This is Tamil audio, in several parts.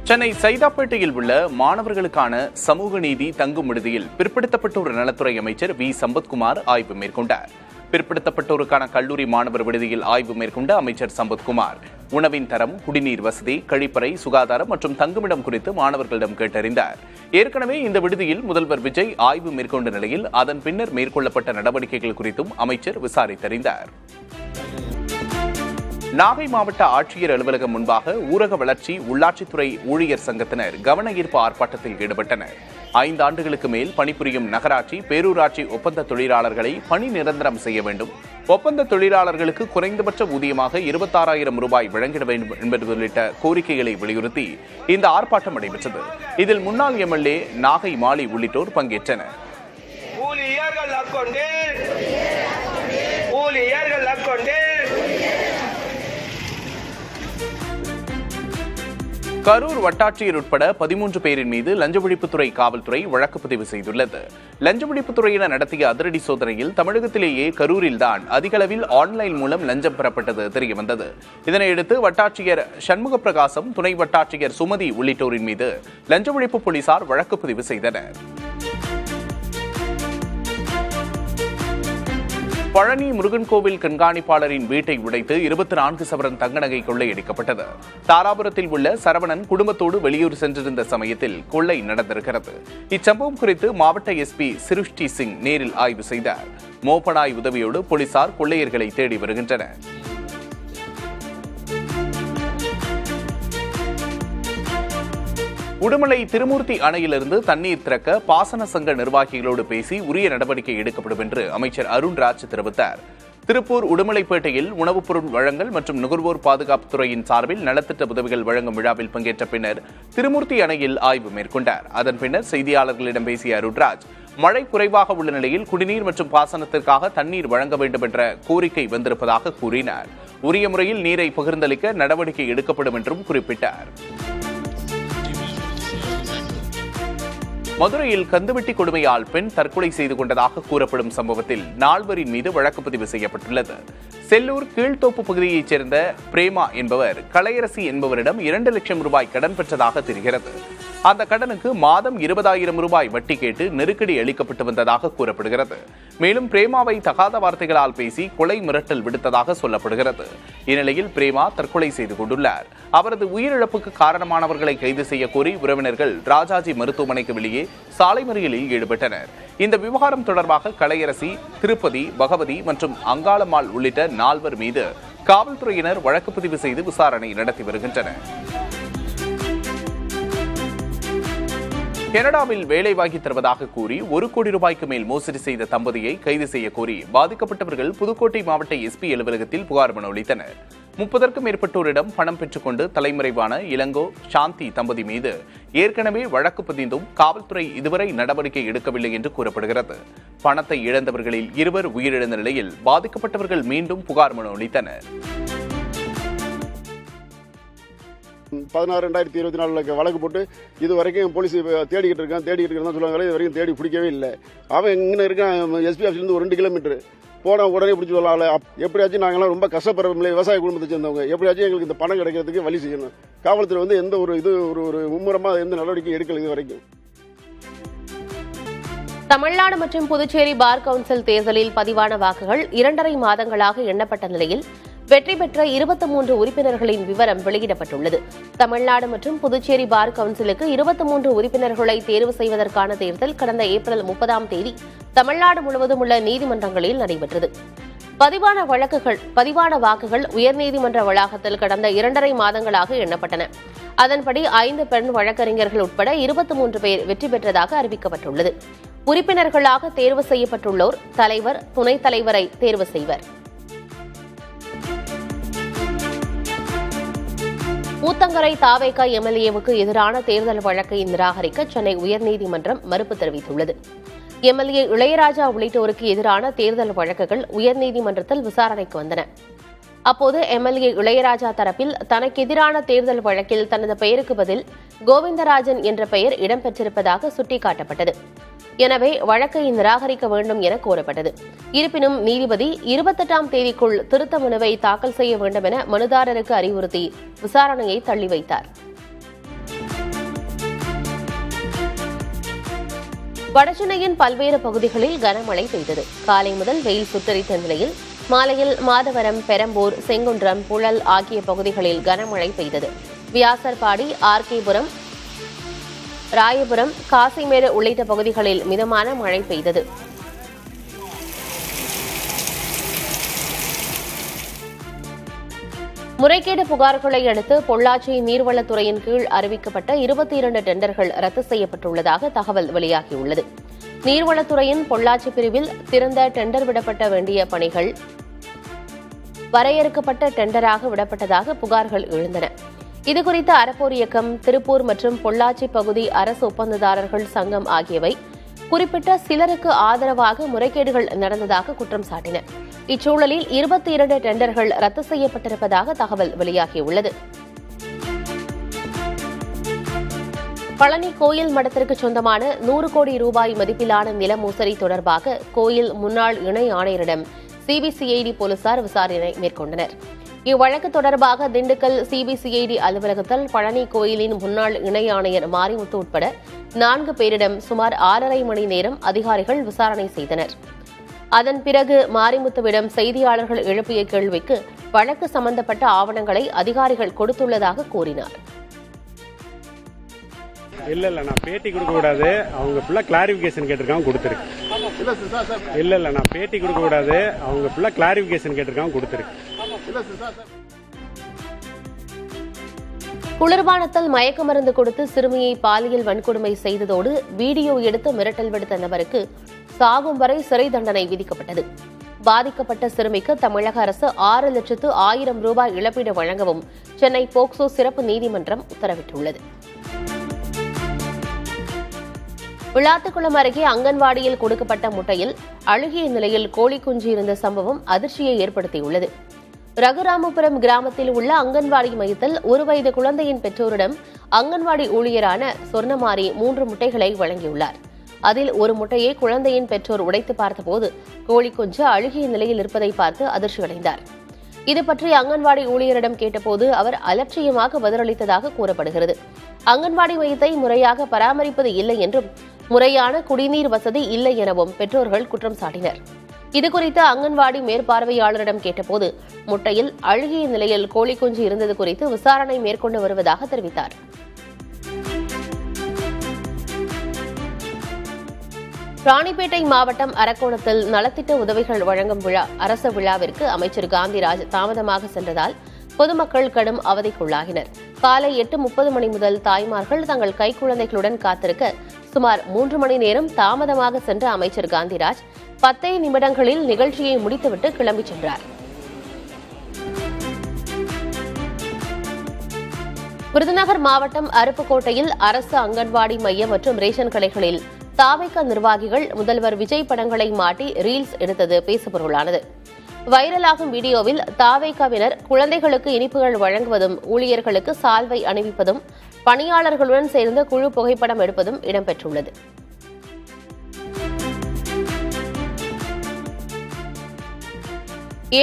சென்னை சைதாப்பேட்டையில் உள்ள மாணவர்களுக்கான சமூக நீதி தங்கும் விடுதியில் பிற்படுத்தப்பட்டோர் நலத்துறை அமைச்சர் வி சம்பத்குமார் ஆய்வு மேற்கொண்டார். பிற்படுத்தப்பட்டோருக்கான கல்லூரி மாணவர் விடுதியில் ஆய்வு மேற்கொண்ட அமைச்சர் சம்பத்குமார் உணவின் தரம், குடிநீர் வசதி, கழிப்பறை, சுகாதாரம் மற்றும் தங்குமிடம் குறித்து மாணவர்களிடம் கேட்டறிந்தார். ஏற்கனவே இந்த விடுதியில் முதல்வர் விஜய் ஆய்வு மேற்கொண்ட நிலையில் அதன் பின்னர் மேற்கொள்ளப்பட்ட நடவடிக்கைகள் குறித்தும் அமைச்சர் விசாரித்தறிந்தார். நாகை மாவட்ட ஆட்சியர் அலுவலகம் முன்பாக ஊரக வளர்ச்சி உள்ளாட்சித்துறை ஊழியர் சங்கத்தினர் கவன ஈர்ப்பு ஆர்ப்பாட்டத்தில் ஈடுபட்டனர். 5 ஆண்டுகளுக்கு மேல் பணிபுரியும் நகராட்சி, பேரூராட்சி ஒப்பந்த தொழிலாளர்களை பணி நிரந்தரம் செய்ய வேண்டும், ஒப்பந்த தொழிலாளர்களுக்கு குறைந்தபட்ச ஊதியமாக 26,000 ரூபாய் வழங்கிட வேண்டும் என்பது உள்ளிட்ட கோரிக்கைகளை வலியுறுத்தி இந்த ஆர்ப்பாட்டம் நடைபெற்றது. இதில் முன்னாள் எம்எல்ஏ நாகை மாலி உள்ளிட்டோர் பங்கேற்றனர். கரூர் வட்டாட்சியர் உட்பட 13 பேரின் மீது லஞ்ச ஒழிப்புத்துறை காவல்துறை வழக்கு பதிவு செய்துள்ளது. லஞ்ச ஒழிப்புத்துறையினர் நடத்திய அதிரடி சோதனையில் தமிழகத்திலேயே கரூரில்தான் அதிகளவில் ஆன்லைன் மூலம் லஞ்சம் பெறப்பட்டது தெரியவந்தது. இதனையடுத்து வட்டாட்சியர் சண்முக பிரகாசம், துணை வட்டாட்சியர் சுமதி உள்ளிட்டோரின் மீது லஞ்ச ஒழிப்பு போலீசார் வழக்கு பதிவு செய்தனர். பழனி முருகன் கோவில் கண்காணிப்பாளரின் வீட்டை உடைத்து 24 சவரன் தங்க நகை கொள்ளையடிக்கப்பட்டது. தாராபுரத்தில் உள்ள சரவணன் குடும்பத்தோடு வெளியூர் சென்றிருந்த சமயத்தில் கொள்ளை நடந்திருக்கிறது. இச்சம்பவம் குறித்து மாவட்ட எஸ்பி சிருஷ்டி சிங் நேரில் ஆய்வு செய்தார். மோப்பனாய் உதவியோடு போலீசார் கொள்ளையர்களை தேடி வருகின்றனர். உடுமலை திருமூர்த்தி அணையிலிருந்து தண்ணீர் திறக்க பாசன சங்க நிர்வாகிகளோடு பேசி உரிய நடவடிக்கை எடுக்கப்படும் என்று அமைச்சர் அருண்ராஜ் தெரிவித்தார். திருப்பூர் உடுமலைப்பேட்டையில் உணவுப் பொருள் வழங்கல் மற்றும் நுகர்வோர் பாதுகாப்புத்துறையின் சார்பில் நலத்திட்ட உதவிகள் வழங்கும் விழாவில் பங்கேற்ற பின்னர் திருமூர்த்தி அணையில் ஆய்வு மேற்கொண்டார். அதன் பின்னர் செய்தியாளர்களிடம் பேசிய அருண்ராஜ், மழை குறைவாக உள்ள நிலையில் குடிநீர் மற்றும் பாசனத்திற்காக தண்ணீர் வழங்க வேண்டும் என்ற கோரிக்கை வந்திருப்பதாக கூறினார். உரிய முறையில் நீரை பகிர்ந்தளிக்க நடவடிக்கை எடுக்கப்படும் என்றும் குறிப்பிட்டார். மதுரையில் கந்துவட்டி கொடுமையால் பெண் தற்கொலை செய்து கொண்டதாக கூறப்படும் சம்பவத்தில் 4 மீது வழக்கு பதிவு செய்யப்பட்டுள்ளது. செல்லூர் கீழ்த்தோப்பு பகுதியைச் சேர்ந்த பிரேமா என்பவர் கலையரசி என்பவரிடம் 2 லட்சம் ரூபாய் கடன் பெற்றதாக தெரிகிறது. அந்த கடனுக்கு மாதம் 20,000 ரூபாய் வட்டி கேட்டு நெருக்கடி அளிக்கப்பட்டு வந்ததாக கூறப்படுகிறது. மேலும் பிரேமாவை தகாத வார்த்தைகளால் பேசி கொலை மிரட்டல் விடுத்ததாக சொல்லப்படுகிறது. இந்நிலையில் பிரேமா தற்கொலை செய்து கொண்டுள்ளார். அவரது உயிரிழப்புக்கு காரணமானவர்களை கைது செய்ய கோரி உறவினர்கள் ராஜாஜி மருத்துவமனைக்கு வெளியே சாலை மறியலில் ஈடுபட்டனர். இந்த விவகாரம் தொடர்பாக கலையரசி, திருப்பதி, பகவதி மற்றும் அங்காளம்மாள் உள்ளிட்ட 4 மீது காவல்துறையினர் வழக்கு பதிவு செய்து விசாரணை நடத்தி வருகின்றனர். கனடாவில் வேலை வாங்கி தருவதாக கூறி 1 கோடி ரூபாய்க்கு மேல் மோசடி செய்த தம்பதியை கைது செய்ய கோரி பாதிக்கப்பட்டவர்கள் புதுக்கோட்டை மாவட்ட எஸ்பி அலுவலகத்தில் புகார் மனு அளித்தனர். 30க்கும் மேற்பட்டோரிடம் பணம் பெற்றுக்கொண்டு தலைமறைவான இளங்கோ, சாந்தி தம்பதி மீது ஏற்கனவே வழக்கு பதிந்தும் காவல்துறை இதுவரை நடவடிக்கை எடுக்கவில்லை என்று கூறப்படுகிறது. பணத்தை இழந்தவர்களில் 2 உயிரிழந்த நிலையில் பாதிக்கப்பட்டவர்கள் மீண்டும் புகார் மனு அளித்தனர். 16/2024 வழக்கு போட்டு இது வரைக்கும் போலீஸ் தேடிக்கிட்டு இருக்கான் சொல்லுவாங்க. இது வரைக்கும் தேடி பிடிக்கவே இல்லை. அவன் இங்கே இருக்கான், எஸ்பி ஆஃபீஸ்லேருந்து 2 கிலோமீட்டர் போனால் உடனே பிடிச்சி சொல்லலாம். எப்படியாச்சும் நாங்களாம் ரொம்ப கஷ்டப்படுற விவசாய குடும்பத்தை சேர்ந்தவங்க, எப்படியாச்சும் எங்களுக்கு இந்த பணம் கிடைக்கிறதுக்கு வழி செய்யணும். காவல்துறை எந்த ஒரு மும்முரமாக எந்த நடவடிக்கையும் எடுக்கல இது வரைக்கும். தமிழ்நாடு மற்றும் புதுச்சேரி பார் கவுன்சில் தேர்தலில் பதிவான வாக்குகள் 2.5 மாதங்களாக எண்ணப்பட்ட நிலையில் வெற்றி பெற்ற 23 உறுப்பினர்களின் விவரம் வெளியிடப்பட்டுள்ளது. தமிழ்நாடு மற்றும் புதுச்சேரி பார் கவுன்சிலுக்கு 23 உறுப்பினர்களை தேர்வு செய்வதற்கான தேர்தல் கடந்த ஏப்ரல் 30ஆம் தேதி தமிழ்நாடு முழுவதும் உள்ள நீதிமன்றங்களில் நடைபெற்றது. பதிவான வாக்குகள் உயர்நீதிமன்ற வளாகத்தில் கடந்த 2.5 மாதங்களாக எண்ணப்பட்டன. அதன்படி 5 பெண் வழக்கறிஞர்கள் உட்பட 23 பேர் வெற்றி பெற்றதாக அறிவிக்கப்பட்டுள்ளது. உறுப்பினர்களாக தேர்வு செய்யப்பட்டுள்ளோர் தலைவர், துணைத் தலைவரை தேர்வு செய்வர். ஊத்தங்கரை தாவேகா எம்எல்ஏவுக்கு எதிரான தேர்தல் வழக்கை நிராகரிக்க சென்னை உயர்நீதிமன்றம் மறுப்பு தெரிவித்துள்ளது. எம்எல்ஏ இளையராஜா உள்ளிட்டோருக்கு எதிரான தேர்தல் வழக்குகள் உயர்நீதிமன்றத்தில் விசாரணைக்கு வந்தன. அப்போது எம்எல்ஏ இளையராஜா தரப்பில் தனக்கு எதிரான தேர்தல் வழக்கில் தனது பெயருக்கு பதில் கோவிந்தராஜன் என்ற பெயர் இடம்பெற்றிருப்பதாக சுட்டிக்காட்டப்பட்டது. எனவே வழக்கை நிராகரிக்க வேண்டும் என கோரப்பட்டது. இருப்பினும் நீதிபதி 28ஆம் தேதிக்குள் திருத்த மனுவை தாக்கல் செய்ய வேண்டும் என மனுதாரருக்கு அறிவுறுத்தி விசாரணையை தள்ளி வைத்தார். வடசென்னையின் பல்வேறு பகுதிகளில் கனமழை பெய்தது. காலை முதல் வெயில் சுட்டரித்த நிலையில் மாலையில் மாதவரம், பெரம்பூர், செங்குன்றம், புழல் ஆகிய பகுதிகளில் கனமழை பெய்தது. வியாசர்பாடி, ஆர்கேபுரம், ராயபுரம், காசிமேடு உள்ளிட்ட பகுதிகளில் மிதமான மழை பெய்தது. முறைகேடு புகார்களை அடுத்து பொள்ளாச்சி நீர்வளத்துறையின் கீழ் அறிவிக்கப்பட்ட 22 டெண்டர்கள் ரத்து செய்யப்பட்டுள்ளதாக தகவல் வெளியாகியுள்ளது. நீர்வளத்துறையின் பொள்ளாச்சி பிரிவில் திறந்த டெண்டர் விடப்பட்ட வேண்டிய பணிகள் வரையறுக்கப்பட்ட டெண்டராக விடப்பட்டதாக புகார்கள் எழுந்தன. இதுகுறித்து அறப்போர் இயக்கம், திருப்பூர் மற்றும் பொள்ளாச்சி பகுதி அரசு ஒப்பந்ததாரர்கள் சங்கம் ஆகியவை குறிப்பிட்ட சிலருக்கு ஆதரவாக முறைகேடுகள் நடந்ததாக குற்றம் சாட்டின. இச்சூழலில் 22 டெண்டர்கள் ரத்து செய்யப்பட்டிருப்பதாக தகவல் வெளியாகியுள்ளது. பழனி கோயில் மடத்திற்கு சொந்தமான 100 கோடி ரூபாய் மதிப்பிலான நில மோசடி தொடர்பாக கோயில் முன்னாள் இணை ஆணையரிடம் சிபிசிஐடி போலீசார் விசாரணை மேற்கொண்டனர். இவ்வழக்கு தொடர்பாக திண்டுக்கல் சிபிசிஐடி அலுவலகத்தில் பழனி கோயிலின் முன்னாள் இணை ஆணையர் மாரிமுத்து உட்பட 4 பேரிடம் சுமார் 6.5 மணி நேரம் அதிகாரிகள் விசாரணை செய்தனர். அதன் பிறகு மாரிமுத்துவிடம் செய்தியாளர்கள் எழுப்பிய கேள்விக்கு வழக்கு சம்பந்தப்பட்ட ஆவணங்களை அதிகாரிகள் கொடுத்துள்ளதாக கூறினார். இல்ல நான் பேட்டி கொடுக்க கூடாது, அவங்க ஃபுல்லா கிளாரிபிகேஷன் கேட்டிருக்காங்க, கொடுத்துருக்கு. இல்ல நான் பேட்டி கொடுக்க கூடாது, அவங்க ஃபுல்லா கிளாரிபிகேஷன் கேட்டிருக்காங்க, கொடுத்துருக்கு. குளிர்பானத்தில் மயக்க மருந்து கொடுத்து சிறுமியை பாலியல் வன்கொடுமை செய்ததோடு வீடியோ எடுத்து மிரட்டல் விடுத்த நபருக்கு சாகும் வரை சிறை தண்டனை விதிக்கப்பட்டது. பாதிக்கப்பட்ட சிறுமிக்கு தமிழக அரசு 6,00,000 ரூபாய் இழப்பீடு வழங்கவும் சென்னை போக்சோ சிறப்பு நீதிமன்றம் உத்தரவிட்டுள்ளது. விளாத்துக்குளம் அருகே அங்கன்வாடியில் கொடுக்கப்பட்ட முட்டையில் அழுகிய நிலையில் கோழி குஞ்சு இருந்த சம்பவம் அதிர்ச்சியை ஏற்படுத்தியுள்ளது. ரகுராமபுரம் கிராமத்தில் உள்ள அங்கன்வாடி மையத்தில் 1 வயது குழந்தையின் பெற்றோரிடம் அங்கன்வாடி ஊழியரான சொர்ணமாரி 3 முட்டைகளை வழங்கியுள்ளார். அதில் ஒரு முட்டையை குழந்தையின் பெற்றோர் உடைத்து பார்த்தபோது கோழி குஞ்சு அழுகிய நிலையில் இருப்பதை பார்த்து அதிர்ச்சியடைந்தார். இதுபற்றி அங்கன்வாடி ஊழியரிடம் கேட்டபோது அவர் அலட்சியமாக பதிலளித்ததாக கூறப்படுகிறது. அங்கன்வாடி மையத்தை முறையாக பராமரிப்பது இல்லை என்றும் முறையான குடிநீர் வசதி இல்லை எனவும் பெற்றோர்கள் குற்றம் சாட்டினர். இதுகுறித்து அங்கன்வாடி மேற்பார்வையாளரிடம் கேட்டபோது முட்டையில் அழுகிய நிலையில் கோழி குஞ்சு இருந்தது குறித்து விசாரணை மேற்கொண்டு வருவதாக தெரிவித்தார். ராணிப்பேட்டை மாவட்டம் அரக்கோணத்தில் நலத்திட்ட உதவிகள் வழங்கும் அரசு விழாவிற்கு அமைச்சர் காந்திராஜ் தாமதமாக சென்றதால் பொதுமக்கள் கடும் அவதிக்குள்ளாகினர். காலை 8:30 மணி முதல் தாய்மார்கள் தங்கள் கைக்குழந்தைகளுடன் காத்திருக்க சுமார் 3 மணி நேரம் தாமதமாக சென்ற அமைச்சர் காந்திராஜ் 10 நிமிடங்களில் நிகழ்ச்சியை முடித்துவிட்டு கிளம்பிச் சென்றார். விருதுநகர் மாவட்டம் அருப்புக்கோட்டையில் அரசு அங்கன்வாடி மையம் மற்றும் ரேஷன் கடைகளில் தாவேகா நிர்வாகிகள் முதல்வர் விஜய் படங்களை மாட்டி ரீல்ஸ் எடுத்தது பேசுபொருளானது. வைரலாகும் வீடியோவில் தாவேகாவினர் குழந்தைகளுக்கு இனிப்புகள் வழங்குவதும் ஊழியர்களுக்கு சால்வை அணிவிப்பதும் பணியாளர்களுடன் சேர்ந்து குழு புகைப்படம் எடுப்பதும் இடம்பெற்றுள்ளது.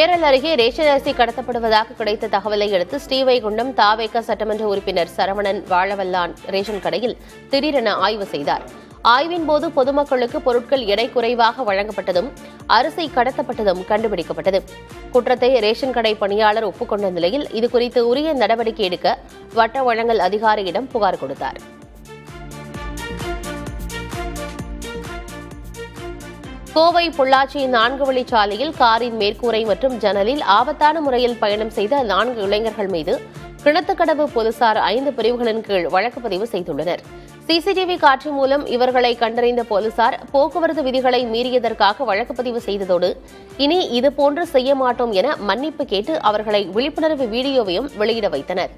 ஏரல் அருகே ரேஷன் அரிசி கடத்தப்படுவதாக கிடைத்த தகவலை அடுத்து ஸ்ரீவைகுண்டம் தாவேகா சட்டமன்ற உறுப்பினர் சரவணன் வாழவல்லான் ரேஷன் கடையில் திடீரென ஆய்வு செய்தார். ஆய்வின் போது பொதுமக்களுக்கு பொருட்கள் எடை குறைவாக வழங்கப்பட்டதும் அரிசி கடத்தப்பட்டதும் கண்டுபிடிக்கப்பட்டது. குற்றத்தை ரேஷன் கடை பணியாளர் ஒப்புக்கொண்ட நிலையில் இதுகுறித்து உரிய நடவடிக்கை எடுக்க வட்ட வழங்கல் அதிகாரியிடம் புகார் கொடுத்தார். கோவை பொள்ளாச்சி 4 வழிச்சாலையில் காரின் மேற்கூரை மற்றும் ஜன்னலில் ஆபத்தான முறையில் பயணம் செய்த 4 இளைஞர்கள் மீது கிணத்துக்கடவு போலீசார் 5 பிரிவுகளின் கீழ் வழக்கு பதிவு செய்துள்ளனர். சிசிடிவி காட்சி மூலம் இவர்களை கண்டறிந்த போலீசார் போக்குவரத்து விதிகளை மீறியதற்காக வழக்கு பதிவு செய்ததோடு இனி இதுபோன்று செய்ய மாட்டோம் என மன்னிப்பு கேட்டு அவர்களை விழிப்புணர்வு வீடியோவையும் வெளியிட வைத்தனர்.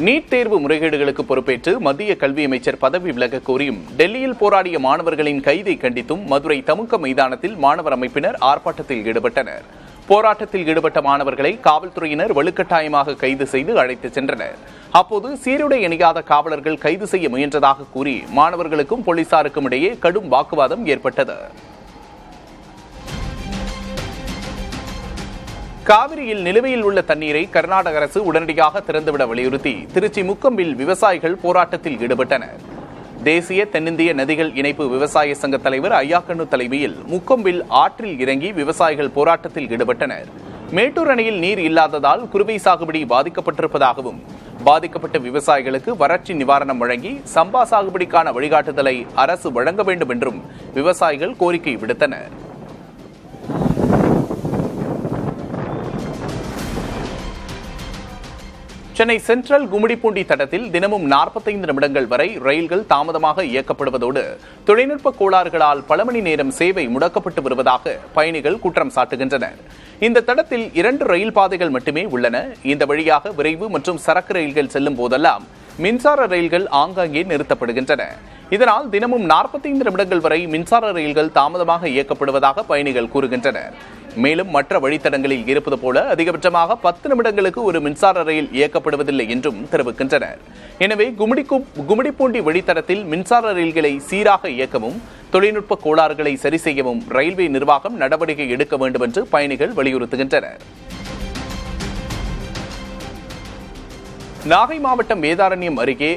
நீட் தேர்வு முறைகேடுகளுக்கு பொறுப்பேற்று மத்திய கல்வி அமைச்சர் பதவி விலக கோரியும் டெல்லியில் போராடிய மாணவர்களின் கைதை கண்டித்தும் மதுரை தமுக மைதானத்தில் மாணவர் அமைப்பினர் ஆர்ப்பாட்டத்தில் ஈடுபட்டனர். போராட்டத்தில் ஈடுபட்ட மாணவர்களை காவல்துறையினர் வலுக்கட்டாயமாக கைது செய்து அழைத்துச் சென்றனர். அப்போது சீருடை அணியாத காவலர்கள் கைது செய்ய முயன்றதாக கூறி மாணவர்களுக்கும் போலீசாருக்கும் இடையே கடும் வாக்குவாதம் ஏற்பட்டது. காவிரியில் நிலுவையில் உள்ள தண்ணீரை கர்நாடக அரசு உடனடியாக திறந்துவிட வலியுறுத்தி திருச்சி முக்கம்பில் விவசாயிகள் போராட்டத்தில் ஈடுபட்டனர். தேசிய தென்னிந்திய நதிகள் இணைப்பு விவசாய சங்க தலைவர் ஐயாக்கண்ணு தலைமையில் முக்கொம்பில் ஆற்றில் இறங்கி விவசாயிகள் போராட்டத்தில் ஈடுபட்டனர். மேட்டூர் அணையில் நீர் இல்லாததால் குறுவை சாகுபடி பாதிக்கப்பட்டிருப்பதாகவும், பாதிக்கப்பட்ட விவசாயிகளுக்கு வறட்சி நிவாரணம் வழங்கி சம்பா சாகுபடிக்கான வழிகாட்டுதலை அரசு வழங்க வேண்டும் என்றும் விவசாயிகள் கோரிக்கை விடுத்தனர். சென்னை சென்ட்ரல் கும்மிடிப்பூண்டி தடத்தில் தினமும் 45 நிமிடங்கள் வரை ரயில்கள் தாமதமாக இயக்கப்படுவதோடு தொழில்நுட்ப கோளாறுகளால் பல மணி நேரம் சேவை முடக்கப்பட்டு வருவதாக பயணிகள் குற்றம் சாட்டுகின்றனர். இந்த தடத்தில் 2 ரயில் பாதைகள் மட்டுமே உள்ளன. இந்த வழியாக விரைவு மற்றும் சரக்கு ரயில்கள் செல்லும் போதெல்லாம் மின்சார ரயில்கள் ஆங்காங்கே நிறுத்தப்படுகின்றன. இதனால் தினமும் 45 நிமிடங்கள் வரை மின்சார ரயில்கள் தாமதமாக இயக்கப்படுவதாக பயணிகள் கூறுகின்றனர். மேலும் மற்ற வழித்தடங்களில் இருப்பது போல அதிகபட்சமாக 10 நிமிடங்களுக்கு ஒரு மின்சார ரயில் இயக்கப்படுவதில்லை என்றும் தெரிவிக்கின்றனர். எனவே கும்மிடிப்பூண்டி வழித்தடத்தில் மின்சார ரயில்களை சீராக இயக்கவும் தொழில்நுட்ப கோளாறுகளை சரி செய்யவும் ரயில்வே நிர்வாகம் நடவடிக்கை எடுக்க வேண்டும் என்று பயணிகள் வலியுறுத்துகின்றனர். நாகை மாவட்டம் வேதாரண்யம் அருகே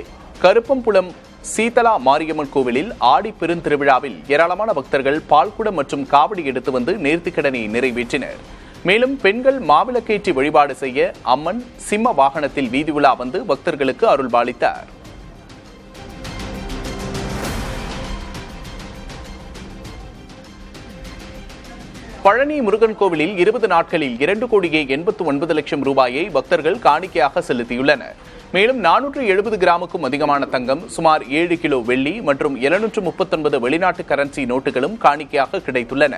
கருப்பம்புலம் சீதலா மாரியம்மன் கோவிலில் ஆடி பெருந்திருவிழாவில் ஏராளமான பக்தர்கள் பால்குடம் மற்றும் காவடி எடுத்து வந்து நேர்த்திக்கடனை நிறைவேற்றினர். மேலும் பெண்கள் மாவிளக்கேற்றி வழிபாடு செய்ய அம்மன் சிம்ம வாகனத்தில் வீதி உலா வந்து பக்தர்களுக்கு அருள்பாலித்தார். பழனி முருகன் கோவிலில் 20 நாட்களில் 2,89,00,000 ரூபாயை பக்தர்கள் காணிக்கையாக செலுத்தியுள்ளனர். மேலும் 470 கிராமுக்கும் அதிகமான தங்கம், சுமார் 7 கிலோ வெள்ளி மற்றும் 739 வெளிநாட்டு கரன்சி நோட்டுகளும் காணிக்கையாக கிடைத்துள்ளன.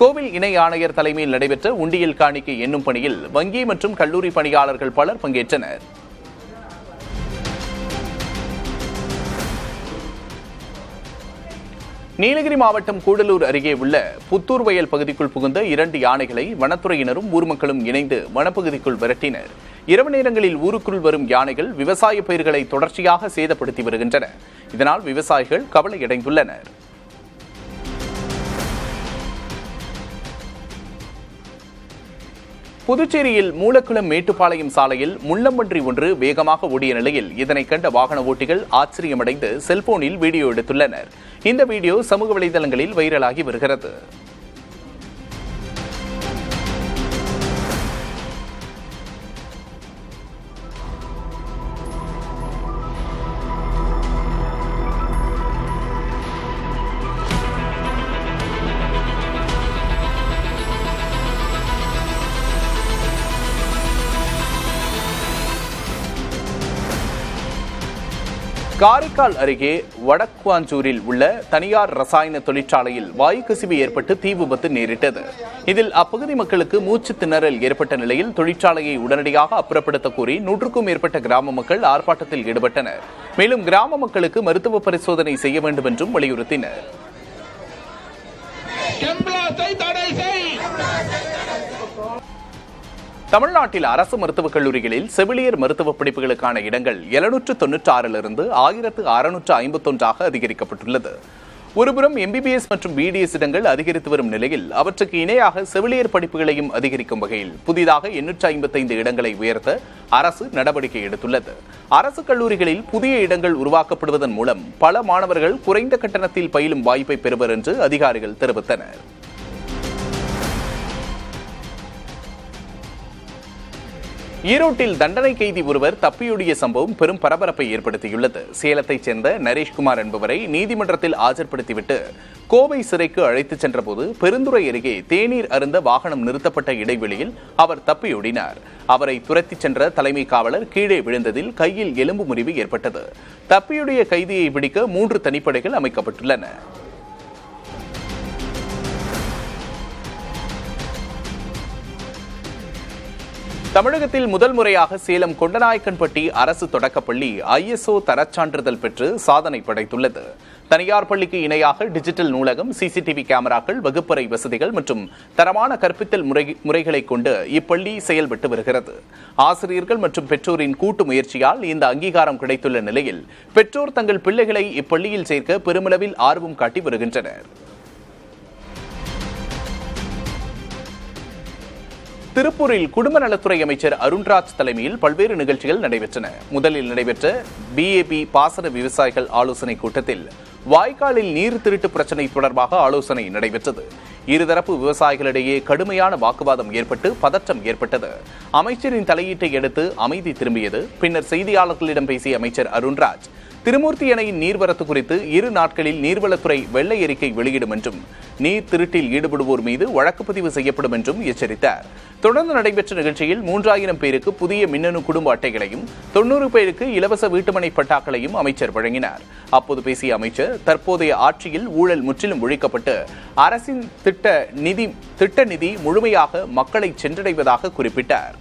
கோவில் இணை ஆணையர் தலைமையில் நடைபெற்ற உண்டியல் காணிக்கை எண்ணும் பணியில் வங்கி மற்றும் கல்லூரி பணியாளர்கள் பலர் பங்கேற்றனர். நீலகிரி மாவட்டம் கூடலூர் அருகே உள்ள புத்தூர் வயல் பகுதிக்குள் புகுந்த 2 யானைகளை வனத்துறையினரும் ஊர் மக்களும் இணைந்து வனப்பகுதிக்குள் விரட்டினர். இரவு நேரங்களில் ஊருக்குள் வரும் யானைகள் விவசாய பயிர்களை தொடர்ச்சியாக சேதப்படுத்தி வருகின்றன. இதனால் விவசாயிகள் கவலையடைந்துள்ளனர். புதுச்சேரியில் மூலக்குளம் மேட்டுப்பாளையம் சாலையில் முள்ளம்பன்றி ஒன்று வேகமாக ஓடிய நிலையில் இதனை கண்ட வாகன ஓட்டிகள் ஆச்சரியமடைந்து செல்போனில் வீடியோ எடுத்துள்ளனர். இந்த வீடியோ சமூக வலைதளங்களில் வைரலாகி வருகிறது. காரைக்கால் அருகே வடக்குவாஞ்சூரில் உள்ள தனியார் ரசாயன தொழிற்சாலையில் வாயு கசிவு ஏற்பட்டு தீ விபத்து நேரிட்டது. இதில் அப்பகுதி மக்களுக்கு மூச்சு திணறல் ஏற்பட்ட நிலையில் தொழிற்சாலையை உடனடியாக அப்புறப்படுத்த கோரி 100க்கும் மேற்பட்ட கிராம மக்கள் ஆர்ப்பாட்டத்தில் ஈடுபட்டனர். மேலும் கிராம மக்களுக்கு மருத்துவ பரிசோதனை செய்ய வேண்டும் என்றும் வலியுறுத்தினர். தமிழ்நாட்டில் அரசு மருத்துவக் கல்லூரிகளில் செவிலியர் மருத்துவ படிப்புகளுக்கான இடங்கள் 796 1651 அதிகரிக்கப்பட்டுள்ளது. ஒருபுறம் MBBS மற்றும் BDS இடங்கள் அதிகரித்து வரும் நிலையில் அவற்றுக்கு இணையாக செவிலியர் படிப்புகளையும் அதிகரிக்கும் வகையில் புதிதாக 855 இடங்களை உயர்த்த அரசு நடவடிக்கை எடுத்துள்ளது. அரசு கல்லூரிகளில் புதிய இடங்கள் உருவாக்கப்படுவதன் மூலம் பல மாணவர்கள் குறைந்த கட்டணத்தில் பயிலும் வாய்ப்பை பெறுவர் என்று அதிகாரிகள் தெரிவித்தனர். ஈரோட்டில் தண்டனை கைதி ஒருவர் தப்பியோடிய சம்பவம் பெரும் பரபரப்பை ஏற்படுத்தியுள்ளது. சேலத்தைச் சேர்ந்த நரேஷ்குமார் என்பவரை நீதிமன்றத்தில் ஆஜர்படுத்திவிட்டு கோவை சிறைக்கு அழைத்துச் சென்றபோது பெருந்துறை அருகே தேநீர் அருந்த வாகனம் நிறுத்தப்பட்ட இடைவெளியில் அவர் தப்பியோடினார். அவரை துரத்திச் சென்ற தலைமை காவலர் கீழே விழுந்ததில் கையில் எலும்பு முறிவு ஏற்பட்டது. தப்பியோடிய கைதியை பிடிக்க 3 தனிப்படைகள் அமைக்கப்பட்டுள்ளன. தமிழகத்தில் முதல் முறையாக சேலம் கொண்டநாயக்கன்பட்டி அரசு தொடக்கப்பள்ளி ISO தரச்சான்றிதழ் பெற்று சாதனை படைத்துள்ளது. தனியார் பள்ளிக்கு இணையாக டிஜிட்டல் நூலகம், CCTV கேமராக்கள், வகுப்பறை வசதிகள் மற்றும் தரமான கற்பித்தல் முறைகளை கொண்டு இப்பள்ளி செயல்பட்டு வருகிறது. ஆசிரியர்கள் மற்றும் பெற்றோரின் கூட்டு முயற்சியால் இந்த அங்கீகாரம் கிடைத்துள்ள நிலையில் பெற்றோர் தங்கள் பிள்ளைகளை இப்பள்ளியில் சேர்க்க பெருமளவில் ஆர்வம் காட்டி வருகின்றனர். திருப்பூரில் குடும்ப நலத்துறை அமைச்சர் அருண்ராஜ் தலைமையில் பல்வேறு நிகழ்ச்சிகள் நடைபெற்றன. முதலில் நடைபெற்ற பிஏபி பாசன விவசாயிகள் ஆலோசனை கூட்டத்தில் வாய்க்காலில் நீர் திருட்டு பிரச்சினை தொடர்பாக ஆலோசனை நடைபெற்றது. இருதரப்பு விவசாயிகளிடையே கடுமையான வாக்குவாதம் ஏற்பட்டு பதற்றம் ஏற்பட்டது. அமைச்சரின் தலையீட்டை அடுத்து அமைதி திரும்பியது. பின்னர் செய்தியாளர்களிடம் பேசிய அமைச்சர் அருண்ராஜ், திருமூர்த்தி அணையின் நீர்வரத்து குறித்து 2 நாட்களில் நீர்வளத்துறை வெள்ளை அறிக்கை வெளியிடும் என்றும் நீர் திருட்டில் ஈடுபடுவோர் மீது வழக்கு பதிவு செய்யப்படும் என்றும் எச்சரித்தார். தொடர்ந்து நடைபெற்ற நிகழ்ச்சியில் 3000 பேருக்கு புதிய மின்னணு குடும்ப அட்டைகளையும் 90 பேருக்கு இலவச வீட்டுமனை பட்டாக்களையும் அமைச்சர் வழங்கினார். அப்போது பேசிய அமைச்சர், தற்போதைய ஆட்சியில் ஊழல் முற்றிலும் ஒழிக்கப்பட்டு அரசின் திட்ட நிதி முழுமையாக மக்களை சென்றடைவதாக குறிப்பிட்டார்.